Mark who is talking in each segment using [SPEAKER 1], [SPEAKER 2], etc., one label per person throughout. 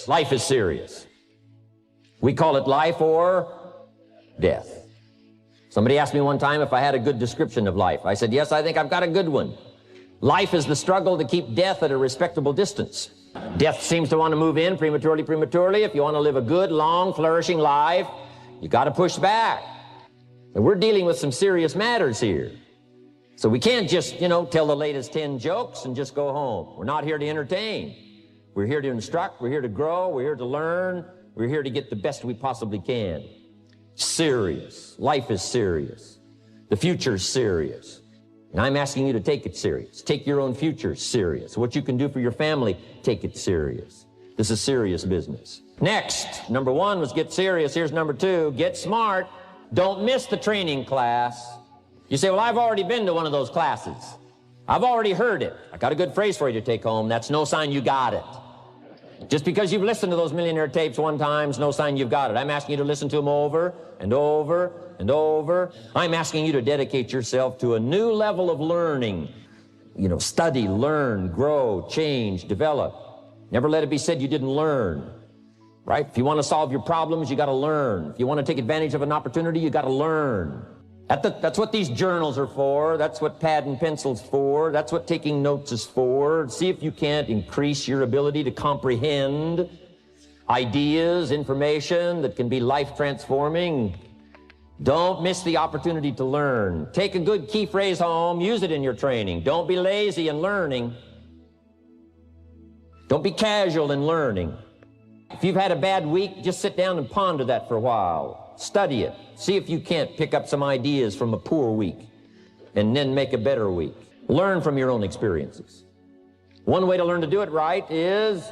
[SPEAKER 1] Life is serious. We call it life or death. Somebody asked me one time if I had a good description of life. I said, yes, I think I've got a good one. Life is the struggle to keep death at a respectable distance. Death seems to want to move in prematurely. If you want to live a good, long, flourishing life, you got to push back. And we're dealing with some serious matters here. So we can't just, tell the latest 10 jokes and just go home. We're not here to entertain. We're here to instruct. We're here to grow. We're here to learn. We're here to get the best we possibly can. Serious. Life is serious. The future's serious. And I'm asking you to take it serious. Take your own future serious. What you can do for your family, take it serious. This is serious business. Next, number 1 was get serious. Here's number 2, get smart. Don't miss the training class. You say, well, I've already been to one of those classes. I've already heard it. I got a good phrase for you to take home. That's no sign you got it. Just because you've listened to those millionaire tapes one time is no sign you've got it. I'm asking you to listen to them over and over and over. I'm asking you to dedicate yourself to a new level of learning. Study, learn, grow, change, develop. Never let it be said you didn't learn, right? If you want to solve your problems, you got to learn. If you want to take advantage of an opportunity, you got to learn. That's what these journals are for. That's what pad and pencil's for. That's what taking notes is for. See if you can't increase your ability to comprehend ideas, information that can be life-transforming. Don't miss the opportunity to learn. Take a good key phrase home. Use it in your training. Don't be lazy in learning. Don't be casual in learning. If you've had a bad week, just sit down and ponder that for a while. Study it. See if you can't pick up some ideas from a poor week and then make a better week. Learn from your own experiences. One way to learn to do it right is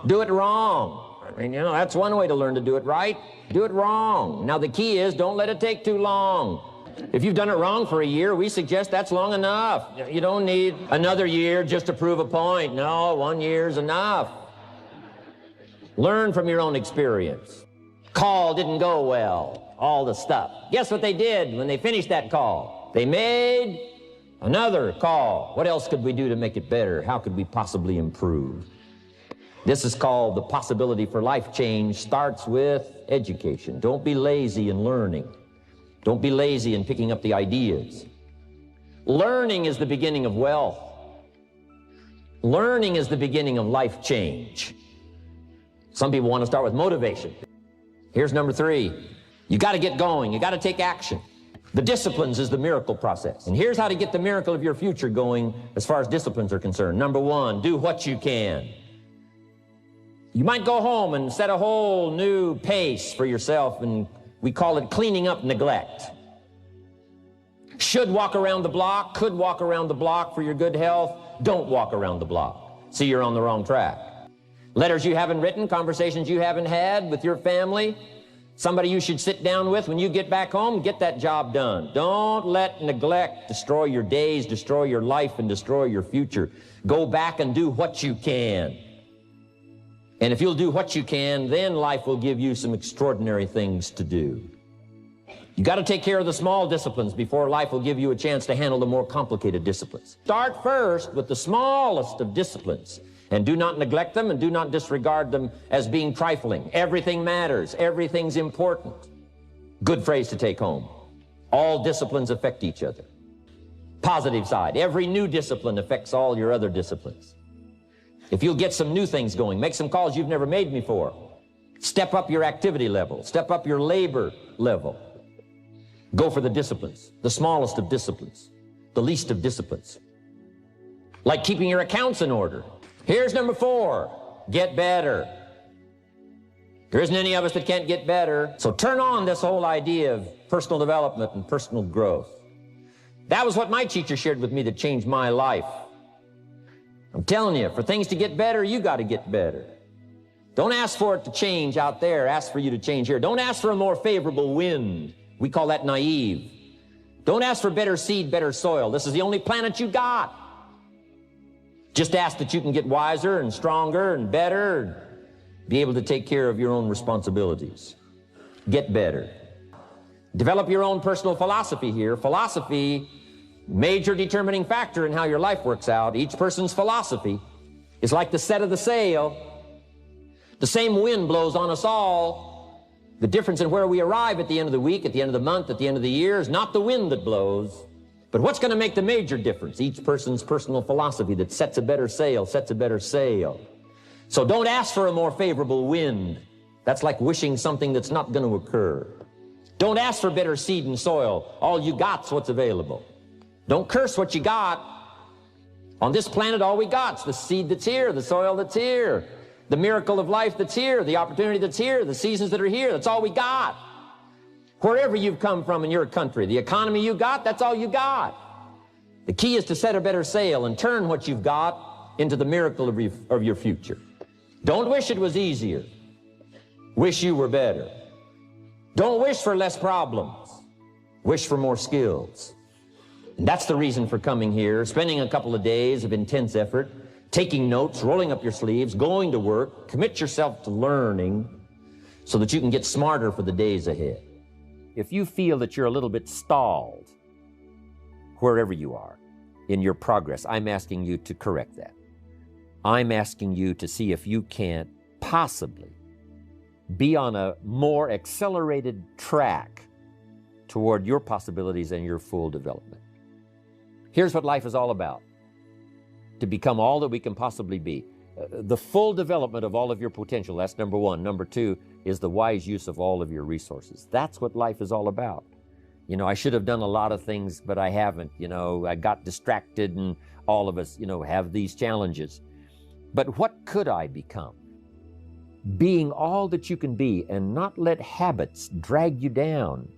[SPEAKER 1] do it wrong. That's one way to learn to do it right. Do it wrong. Now, the key is don't let it take too long. If you've done it wrong for a year, we suggest that's long enough. You don't need another year just to prove a point. No, 1 year's enough. Learn from your own experience. Call didn't go well, all the stuff. Guess what they did when they finished that call? They made another call. What else could we do to make it better? How could we possibly improve? This is called the possibility for life change starts with education. Don't be lazy in learning. Don't be lazy in picking up the ideas. Learning is the beginning of wealth. Learning is the beginning of life change. Some people want to start with motivation. Here's number 3. You got to get going. You got to take action. The disciplines is the miracle process. And here's how to get the miracle of your future going as far as disciplines are concerned. Number 1, do what you can. You might go home and set a whole new pace for yourself, and we call it cleaning up neglect. Should walk around the block, could walk around the block for your good health. Don't walk around the block. See, you're on the wrong track. Letters you haven't written, conversations you haven't had with your family, somebody you should sit down with when you get back home, get that job done. Don't let neglect destroy your days, destroy your life, and destroy your future. Go back and do what you can. And if you'll do what you can, then life will give you some extraordinary things to do. You got to take care of the small disciplines before life will give you a chance to handle the more complicated disciplines. Start first with the smallest of disciplines. And do not neglect them and do not disregard them as being trifling. Everything matters. Everything's important. Good phrase to take home. All disciplines affect each other. Positive side. Every new discipline affects all your other disciplines. If you'll get some new things going, make some calls you've never made before. Step up your activity level. Step up your labor level. Go for the disciplines. The smallest of disciplines. The least of disciplines. Like keeping your accounts in order. Here's number 4, get better. There isn't any of us that can't get better. So turn on this whole idea of personal development and personal growth. That was what my teacher shared with me that changed my life. I'm telling you, for things to get better, you got to get better. Don't ask for it to change out there. Ask for you to change here. Don't ask for a more favorable wind. We call that naive. Don't ask for better seed, better soil. This is the only planet you got. Just ask that you can get wiser and stronger and better and be able to take care of your own responsibilities. Get better. Develop your own personal philosophy here. Philosophy, major determining factor in how your life works out. Each person's philosophy is like the set of the sail. The same wind blows on us all. The difference in where we arrive at the end of the week, at the end of the month, at the end of the year is not the wind that blows, but what's going to make the major difference? Each person's personal philosophy that sets a better sail, sets a better sail. So don't ask for a more favorable wind. That's like wishing something that's not going to occur. Don't ask for better seed and soil. All you got's what's available. Don't curse what you got. On this planet, all we got's the seed that's here, the soil that's here, the miracle of life that's here, the opportunity that's here, the seasons that are here. That's all we got. Wherever you've come from in your country, the economy you got, that's all you got. The key is to set a better sail and turn what you've got into the miracle of your future. Don't wish it was easier. Wish you were better. Don't wish for less problems. Wish for more skills. And that's the reason for coming here, spending a couple of days of intense effort, taking notes, rolling up your sleeves, going to work, commit yourself to learning so that you can get smarter for the days ahead. If you feel that you're a little bit stalled, wherever you are in your progress, I'm asking you to correct that. I'm asking you to see if you can't possibly be on a more accelerated track toward your possibilities and your full development. Here's what life is all about: to become all that we can possibly be. The full development of all of your potential, that's number one. Number two is the wise use of all of your resources. That's what life is all about. You know, I should have done a lot of things, but I haven't. You know, I got distracted, and all of us, you know, have these challenges. But what could I become? Being all that you can be, and not let habits drag you down.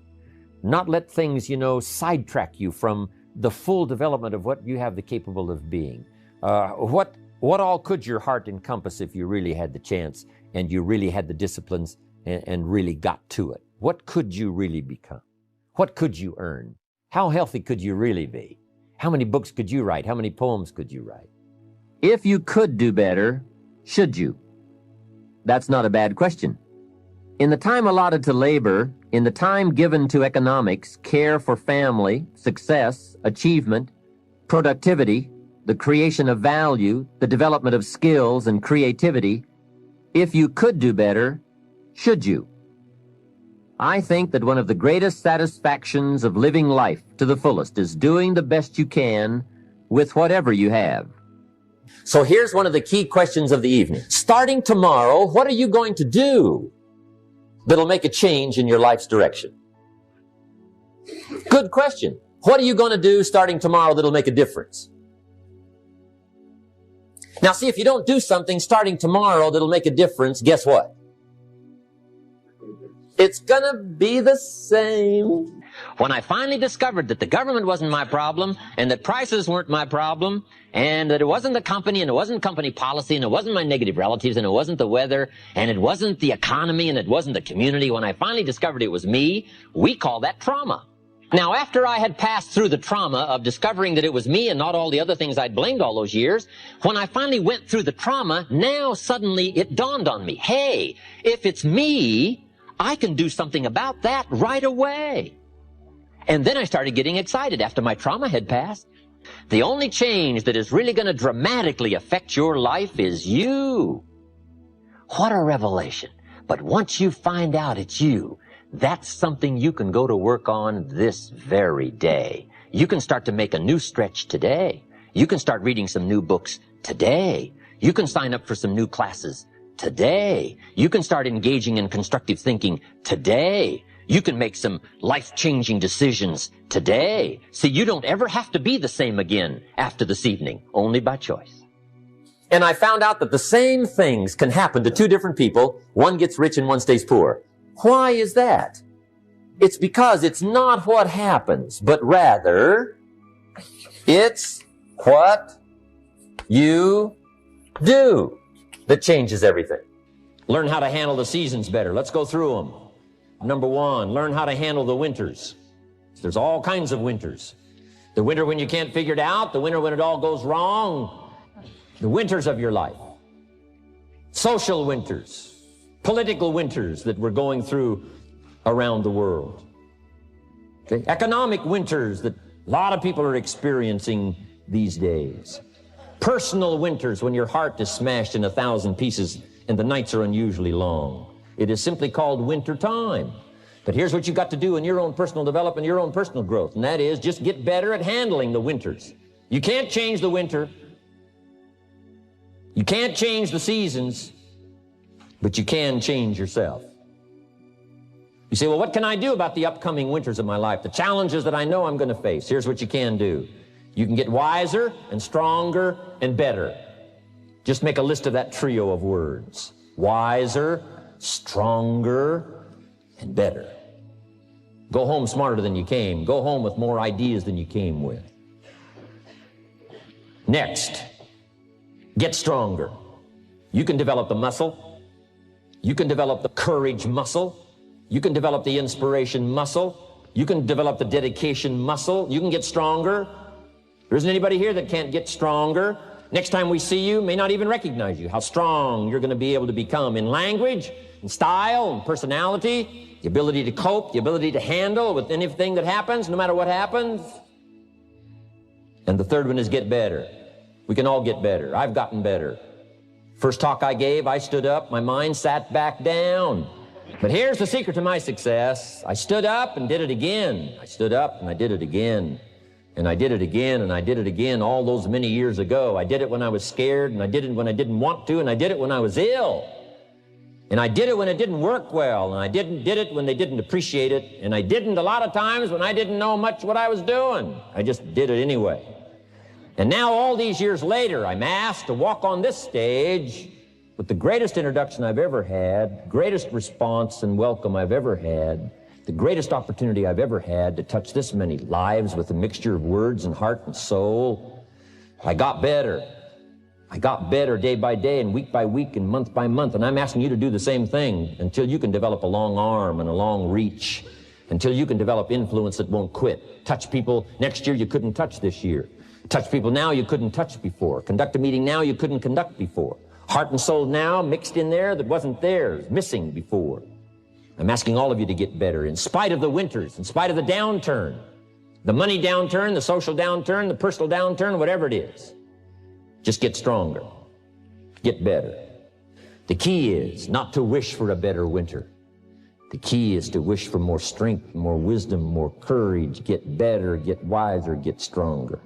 [SPEAKER 1] Not let things, you know, sidetrack you from the full development of what you have the capable of being. What all could your heart encompass if you really had the chance and you really had the disciplines and really got to it? What could you really become? What could you earn? How healthy could you really be? How many books could you write? How many poems could you write? If you could do better, should you? That's not a bad question. In the time allotted to labor, in the time given to economics, care for family, success, achievement, productivity, the creation of value, the development of skills and creativity, if you could do better, should you? I think that one of the greatest satisfactions of living life to the fullest is doing the best you can with whatever you have. So here's one of the key questions of the evening. Starting tomorrow, what are you going to do that'll make a change in your life's direction? Good question. What are you going to do starting tomorrow that'll make a difference? Now, see, if you don't do something starting tomorrow that'll make a difference, guess what? It's gonna be the same. When I finally discovered that the government wasn't my problem, and that prices weren't my problem, and that it wasn't the company, and it wasn't company policy, and it wasn't my negative relatives, and it wasn't the weather, and it wasn't the economy, and it wasn't the community, when I finally discovered it was me, we call that trauma. Now, after I had passed through the trauma of discovering that it was me and not all the other things I'd blamed all those years, when I finally went through the trauma, now suddenly it dawned on me, hey, if it's me, I can do something about that right away. And then I started getting excited after my trauma had passed. The only change that is really going to dramatically affect your life is you. What a revelation. But once you find out it's you, that's something you can go to work on this very day. You can start to make a new stretch today. You can start reading some new books today. You can sign up for some new classes today. You can start engaging in constructive thinking today. You can make some life-changing decisions today. See, you don't ever have to be the same again after this evening, only by choice. And I found out that the same things can happen to two different people. One gets rich and one stays poor. Why is that? It's because it's not what happens, but rather it's what you do that changes everything. Learn how to handle the seasons better. Let's go through them. Number one, learn how to handle the winters. There's all kinds of winters. The winter when you can't figure it out, the winter when it all goes wrong, the winters of your life. Social winters, political winters that we're going through around the world. Okay? Economic winters that a lot of people are experiencing these days. Personal winters when your heart is smashed in 1,000 pieces and the nights are unusually long. It is simply called winter time. But here's what you've got to do in your own personal development, your own personal growth, and that is just get better at handling the winters. You can't change the winter. You can't change the seasons, but you can change yourself. You say, well, what can I do about the upcoming winters of my life, the challenges that I know I'm going to face? Here's what you can do. You can get wiser and stronger and better. Just make a list of that trio of words. Wiser, stronger, and better. Go home smarter than you came. Go home with more ideas than you came with. Next, get stronger. You can develop the muscle. You can develop the courage muscle. You can develop the inspiration muscle. You can develop the dedication muscle. You can get stronger. There isn't anybody here that can't get stronger. Next time we see you, may not even recognize you, how strong you're going to be able to become in language, in style, and personality, the ability to cope, the ability to handle with anything that happens, no matter what happens. And the third one is get better. We can all get better. I've gotten better. First talk I gave, I stood up, my mind sat back down. But here's the secret to my success. I stood up and did it again. I stood up and I did it again. And I did it again, and I did it again all those many years ago. I did it when I was scared, and I did it when I didn't want to, and I did it when I was ill. And I did it when it didn't work well, and I did it when they didn't appreciate it, and I didn't a lot of times when I didn't know much what I was doing. I just did it anyway. And now all these years later, I'm asked to walk on this stage with the greatest introduction I've ever had, greatest response and welcome I've ever had, the greatest opportunity I've ever had to touch this many lives with a mixture of words and heart and soul. I got better. I got better day by day and week by week and month by month, and I'm asking you to do the same thing until you can develop a long arm and a long reach, until you can develop influence that won't quit. Touch people next year you couldn't touch this year. Touch people now you couldn't touch before. Conduct a meeting now you couldn't conduct before. Heart and soul now mixed in there that wasn't theirs, missing before. I'm asking all of you to get better in spite of the winters, in spite of the downturn, the money downturn, the social downturn, the personal downturn, whatever it is. Just get stronger. Get better. The key is not to wish for a better winter. The key is to wish for more strength, more wisdom, more courage, get better, get wiser, get stronger.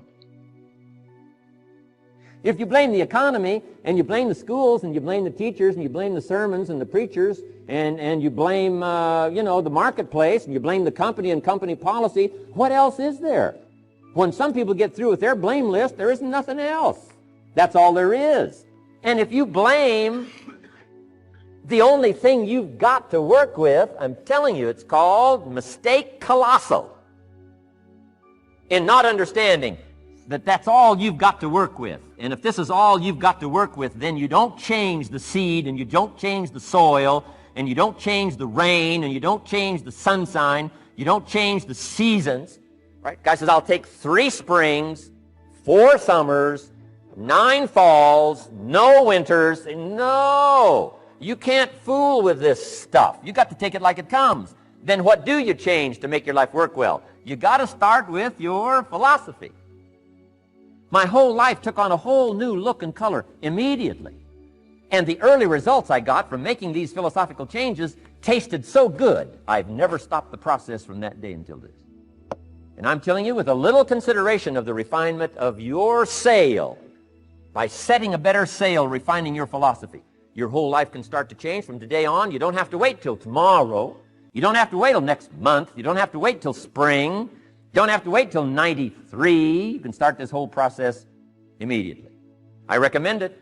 [SPEAKER 1] If you blame the economy, and you blame the schools, and you blame the teachers, and you blame the sermons and the preachers, and you blame, the marketplace, and you blame the company and company policy, what else is there? When some people get through with their blame list, there isn't nothing else. That's all there is. And if you blame the only thing you've got to work with, I'm telling you, it's called mistake colossal. In not understanding that that's all you've got to work with. And if this is all you've got to work with, then you don't change the seed, and you don't change the soil, and you don't change the rain, and you don't change the sunshine, you don't change the seasons. Right? Guy says, I'll take 3 springs, 4 summers, 9 falls, no winters. No, you can't fool with this stuff. You got to take it like it comes. Then what do you change to make your life work well? You got to start with your philosophy. My whole life took on a whole new look and color immediately. And the early results I got from making these philosophical changes tasted so good, I've never stopped the process from that day until this. And I'm telling you, with a little consideration of the refinement of your sail, by setting a better sail, refining your philosophy, your whole life can start to change from today on. You don't have to wait till tomorrow. You don't have to wait till next month. You don't have to wait till spring. You don't have to wait till 93. You can start this whole process immediately. I recommend it.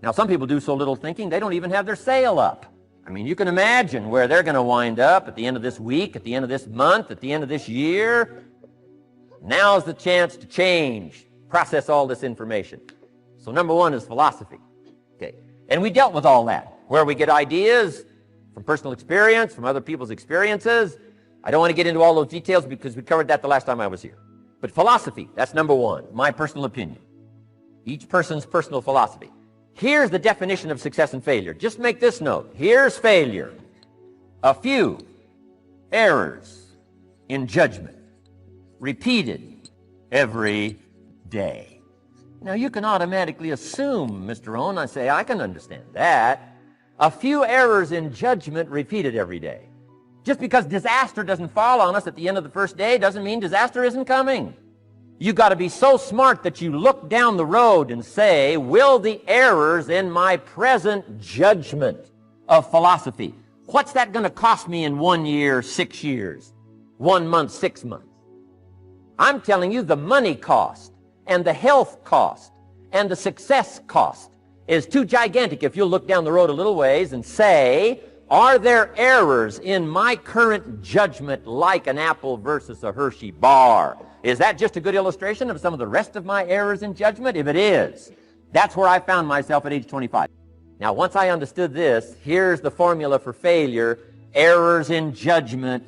[SPEAKER 1] Now, some people do so little thinking, they don't even have their sail up. I mean, you can imagine where they're going to wind up at the end of this week, at the end of this month, at the end of this year. Now's the chance to change, process all this information. So number 1 is philosophy. Okay. And we dealt with all that, where we get ideas from personal experience, from other people's experiences. I don't want to get into all those details because we covered that the last time I was here. But philosophy, that's number 1, my personal opinion. Each person's personal philosophy. Here's the definition of success and failure. Just make this note. Here's failure. A few errors in judgment, repeated every day. Now, you can automatically assume, Mr. Rohn, I say, I can understand that. A few errors in judgment repeated every day. Just because disaster doesn't fall on us at the end of the first day doesn't mean disaster isn't coming. You've got to be so smart that you look down the road and say, will the errors in my present judgment of philosophy, what's that going to cost me in 1 year, 6 years, 1 month, 6 months? I'm telling you the money cost and the health cost and the success cost is too gigantic if you'll look down the road a little ways and say, are there errors in my current judgment like an apple versus a Hershey bar? Is that just a good illustration of some of the rest of my errors in judgment? If it is, that's where I found myself at age 25. Now, once I understood this, here's the formula for failure: errors in judgment,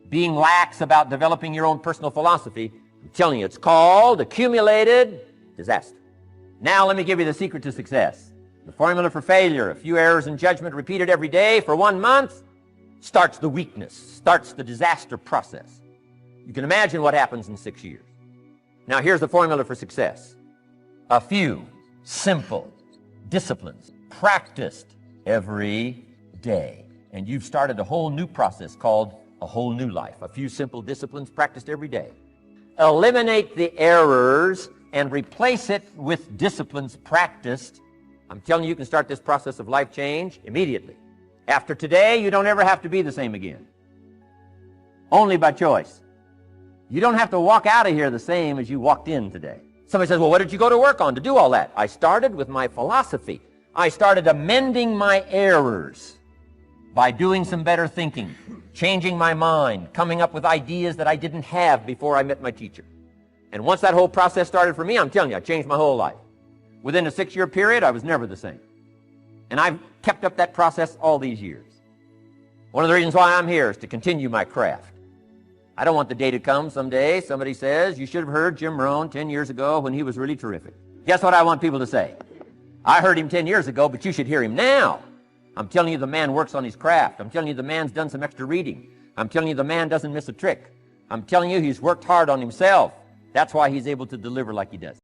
[SPEAKER 1] being lax about developing your own personal philosophy. I'm telling you, it's called accumulated disaster. Now, let me give you the secret to success. The formula for failure: a few errors in judgment repeated every day for 1 month starts the weakness, starts the disaster process. You can imagine what happens in 6 years. Now, here's the formula for success: a few simple disciplines practiced every day. And you've started a whole new process called a whole new life. A few simple disciplines practiced every day. Eliminate the errors and replace it with disciplines practiced. I'm telling you, you can start this process of life change immediately. After today, you don't ever have to be the same again. Only by choice. You don't have to walk out of here the same as you walked in today. Somebody says, well, what did you go to work on to do all that? I started with my philosophy. I started amending my errors by doing some better thinking, changing my mind, coming up with ideas that I didn't have before I met my teacher. And once that whole process started for me, I'm telling you, I changed my whole life. Within a 6-year period, I was never the same. And I've kept up that process all these years. One of the reasons why I'm here is to continue my craft. I don't want the day to come someday somebody says, you should have heard Jim Rohn 10 years ago when he was really terrific. Guess what I want people to say? I heard him 10 years ago, but you should hear him now. I'm telling you, the man works on his craft. I'm telling you, the man's done some extra reading. I'm telling you, the man doesn't miss a trick. I'm telling you, he's worked hard on himself. That's why he's able to deliver like he does.